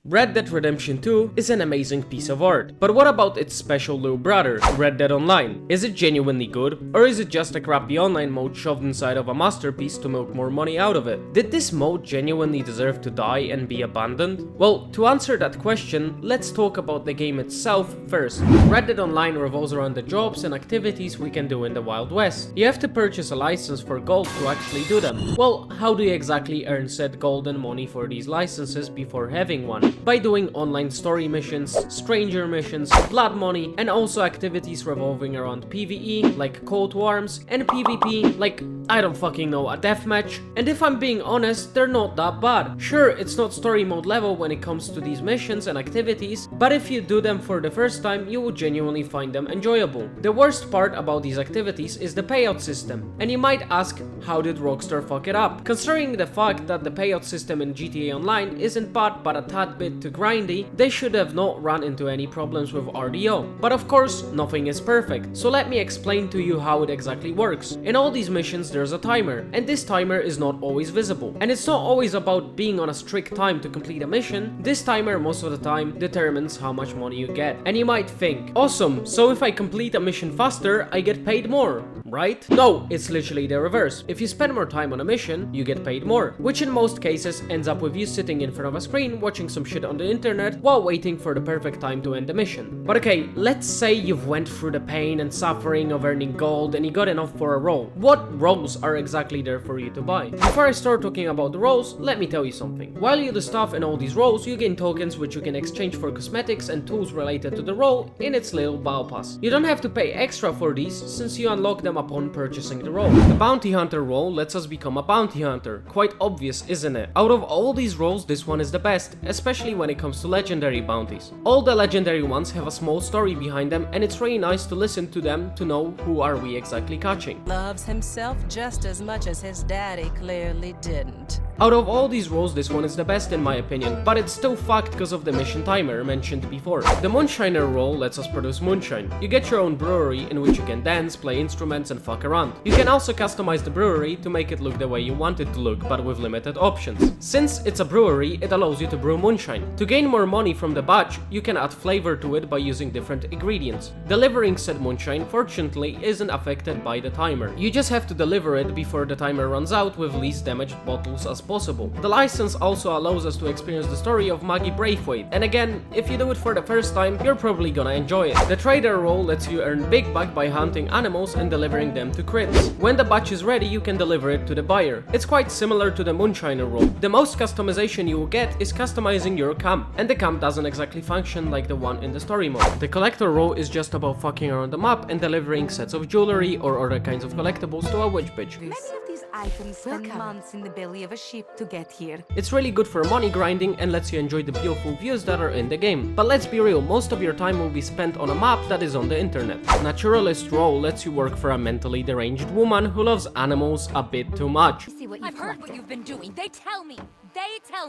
Red Dead Redemption 2 is an amazing piece of art, but what about its special little brother, Red Dead Online? Is it genuinely good, or is it just a crappy online mode shoved inside of a masterpiece to milk more money out of it? Did this mode genuinely deserve to die and be abandoned? Well, to answer that question, let's talk about the game itself first. Red Dead Online revolves around the jobs and activities we can do in the Wild West. You have to purchase a license for gold to actually do them. Well, how do you exactly earn said gold and money for these licenses before having one? By doing online story missions, stranger missions, blood money, and also activities revolving around PvE, like call to arms, and PvP, like, I don't fucking know, a deathmatch. And if I'm being honest, they're not that bad. Sure, it's not story mode level when it comes to these missions and activities, but if you do them for the first time, you will genuinely find them enjoyable. The worst part about these activities is the payout system, and you might ask, how did Rockstar fuck it up? Considering the fact that the payout system in GTA Online isn't bad but a tad bit too grindy, they should have not run into any problems with RDO. But of course, nothing is perfect, so let me explain to you how it exactly works. In all these missions there's a timer, and this timer is not always visible. And it's not always about being on a strict time to complete a mission. This timer most of the time determines how much money you get. And you might think, awesome, so if I complete a mission faster, I get paid more, right? No, it's literally the reverse. If you spend more time on a mission, you get paid more, which in most cases ends up with you sitting in front of a screen watching some shit on the internet while waiting for the perfect time to end the mission. But okay, let's say you've went through the pain and suffering of earning gold and you got enough for a role. What roles are exactly there for you to buy? Before I start talking about the roles, let me tell you something. While you do stuff in all these roles, you gain tokens which you can exchange for cosmetics and tools related to the role in its little battle pass. You don't have to pay extra for these since you unlock them upon purchasing the role. The bounty hunter role lets us become a bounty hunter. Quite obvious, isn't it? Out of all these roles, this one is the best, especially when it comes to legendary bounties. All the legendary ones have a small story behind them, and it's really nice to listen to them to know who are we exactly catching. Loves himself just as much as his daddy clearly didn't. Out of all these roles, this one is the best in my opinion, but it's still fucked because of the mission timer mentioned before. The Moonshiner role lets us produce moonshine. You get your own brewery in which you can dance, play instruments and fuck around. You can also customize the brewery to make it look the way you want it to look, but with limited options. Since it's a brewery, it allows you to brew moonshine. To gain more money from the batch, you can add flavor to it by using different ingredients. Delivering said moonshine, fortunately, isn't affected by the timer. You just have to deliver it before the timer runs out with least damaged bottles as possible. The license also allows us to experience the story of Maggie Braithwaite, and again, if you do it for the first time, you're probably gonna enjoy it. The trader role lets you earn big buck by hunting animals and delivering them to crits. When the batch is ready, you can deliver it to the buyer. It's quite similar to the Moonshiner role. The most customization you will get is customizing your camp, and the camp doesn't exactly function like the one in the story mode. The collector role is just about fucking around the map and delivering sets of jewelry or other kinds of collectibles to a witch bitch. Many of these items spend months in the belly of a ship to get here. It's really good for money grinding and lets you enjoy the beautiful views that are in the game. But let's be real, most of your time will be spent on a map that is on the internet. Naturalist role lets you work for a mentally deranged woman who loves animals a bit too much. I've heard what you've been doing. They tell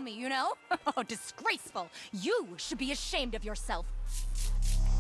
me, you know? Oh, disgraceful. You should be ashamed of yourself.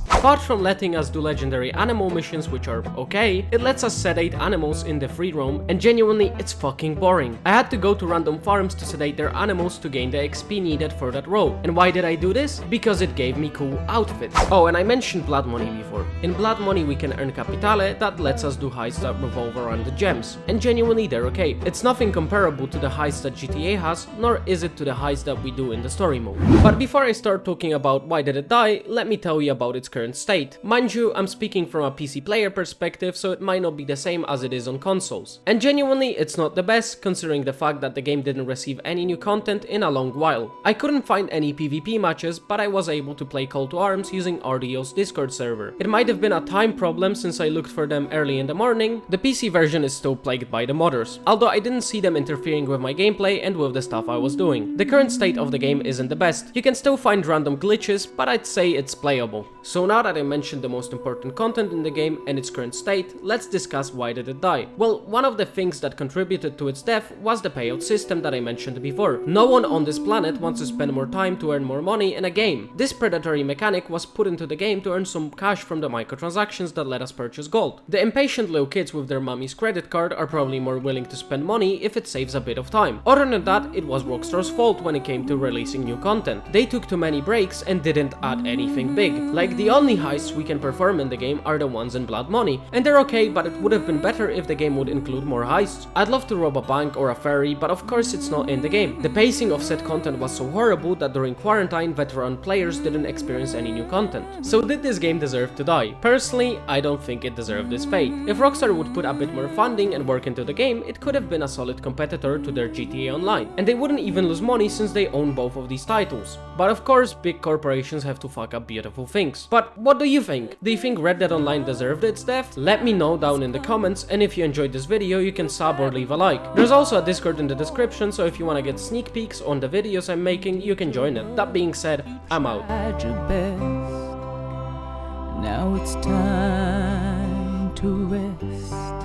Apart from letting us do legendary animal missions, which are okay, it lets us sedate animals in the free roam, and genuinely, it's fucking boring. I had to go to random farms to sedate their animals to gain the XP needed for that role. And why did I do this? Because it gave me cool outfits. Oh, and I mentioned blood money before. In blood money we can earn capitale that lets us do heists that revolve around the gems. And genuinely they're okay. It's nothing comparable to the heists that GTA has, nor is it to the heists that we do in the story mode. But before I start talking about why did it die, let me tell you about its current state. Mind you, I'm speaking from a PC player perspective, so it might not be the same as it is on consoles. And genuinely, it's not the best, considering the fact that the game didn't receive any new content in a long while. I couldn't find any PvP matches, but I was able to play Call to Arms using RDO's Discord server. It might have been a time problem since I looked for them early in the morning. The PC version is still plagued by the modders, although I didn't see them interfering with my gameplay and with the stuff I was doing. The current state of the game isn't the best. You can still find random glitches, but I'd say it's playable. So now that I mentioned the most important content in the game and its current state, let's discuss why did it die. Well, one of the things that contributed to its death was the payout system that I mentioned before. No one on this planet wants to spend more time to earn more money in a game. This predatory mechanic was put into the game to earn some cash from the microtransactions that let us purchase gold. The impatient little kids with their mommy's credit card are probably more willing to spend money if it saves a bit of time. Other than that, it was Rockstar's fault when it came to releasing new content. They took too many breaks and didn't add anything big. Like, the only heists we can perform in the game are the ones in Blood Money, and they're okay, but it would have been better if the game would include more heists. I'd love to rob a bank or a ferry, but of course it's not in the game. The pacing of said content was so horrible that during quarantine, veteran players didn't experience any new content. So did this game deserve to die? Personally, I don't think it deserved this fate. If Rockstar would put a bit more funding and work into the game, it could have been a solid competitor to their GTA Online, and they wouldn't even lose money since they own both of these titles. But of course, big corporations have to fuck up beautiful things. But what do you think? Do you think Red Dead Online deserved its death? Let me know down in the comments, and if you enjoyed this video, you can sub or leave a like. There's also a Discord in the description, so if you wanna get sneak peeks on the videos I'm making, you can join it. That being said, I'm out. Tried your best. Now it's time to rest.